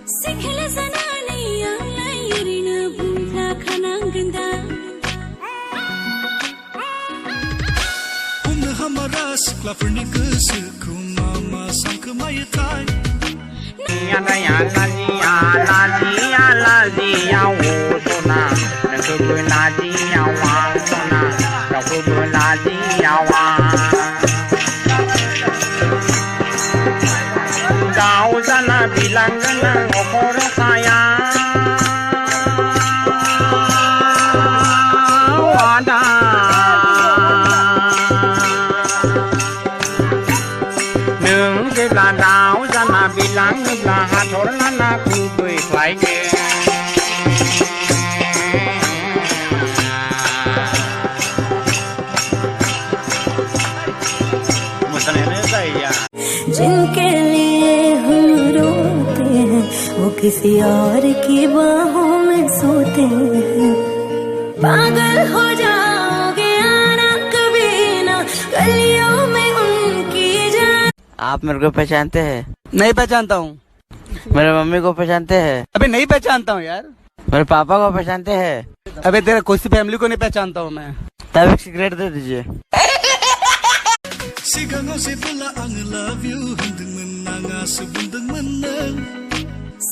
Sikhle zanani alai irina bumla khanangda Umna hamara siklaferni gosoखौ मा सानखोमायो थाय Ya la ya la ji ya la ji ya la ji ya wo sona nokku la ji ya wa sona nokku la ji ya wa Dao sana bilang nang okor saya wada Nung cái là đào ra là bilang là hạt thổ là cứ cười phải kề một thằng này nó dày à जिनके लिए हम रोते हैं वो किसी और की बाहों में सोते हैं पागल हो जाओगे आना कभी ना गलियों में उनकी जान आप मेरे को पहचानते हैं? नहीं पहचानता हूँ। मेरे मम्मी को पहचानते हैं? अबे नहीं पहचानता हूँ यार। मेरे पापा को पहचानते हैं? अबे तेरा किसी फैमिली को नहीं पहचानता हूँ मैं। तब एक सिगरेट दे दीजिए। सिगाङाव जेबोला आङो love you होनदोंमोन आङासो बुंदोंमोन नों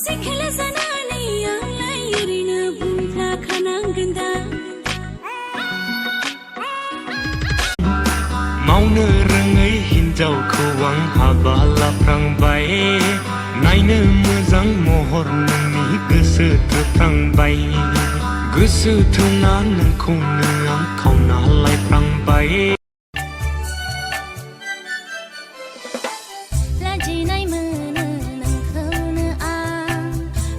Sikhle zanani alai irina bumla khanangda मावनो रोङै हिनजावखौ आं हाबा लाफ्रांबाय नायनो मोजां महर नोंनि गोसो थोफ्रांबाय गोसो थोना नोंखौनो आं खावना लायफ्रांबाय लाजिनाय मोनो नोंखौनो आं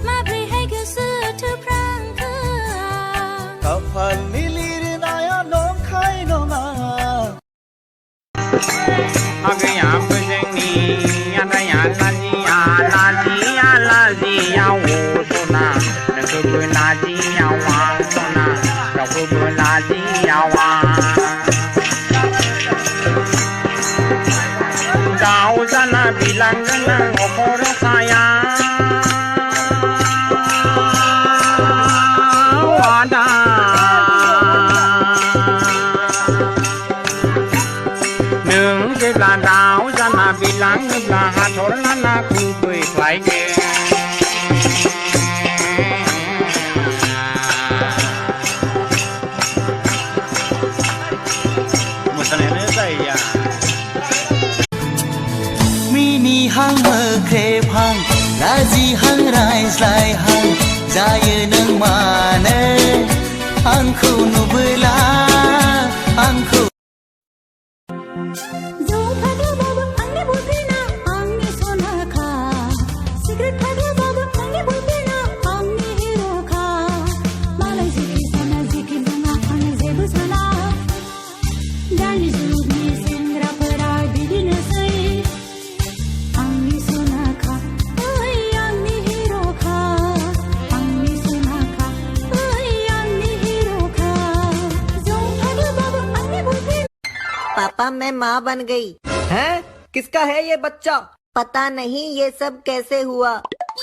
माब्रैहाय गोसो थोफ्रांखो आं खाफालनि लिरनाया नंखाय नङा Agaya pejengni ada ya la ji ya la ji ya la ji ya wo sona nokku la ji ya wa sona nokku la ji ya wa Dao sana bilang nang okor saya wada Nung cái là đào ra là bilang là hạt thổ là cứ cười phải kề một thằng này nó dày à मिनि हां मोख्रेबहां लाजिहां रायज्लायहां जायो नों मानो आंखौ नुबोला आंखौ जो भाग्य बाबा अन्य बोलते ना अन्य सोना खा सिगरेट भाग्य बाबा अन्य बोलते ना अन्य हीरो खा मालाय जिखि बुङा आं जेबो साना दानि जुगनि सेंग्राफोरा बिदिनोसै आंनि सोना खा ओइ आंनि हीरो खा आंनि सोना खा ओइ आंनि हीरो खा जो भाग्य बाबा अन्य बोलते पापा मैं माँ बन गई। हैं? किसका है ये बच्चा? पता नहीं ये सब कैसे हुआ।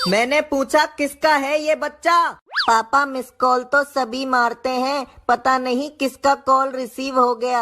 मैंने पूछा किसका है ये बच्चा? पापा मिस कॉल तो सभी मारते हैं, पता नहीं किसका कॉल रिसीव हो गया।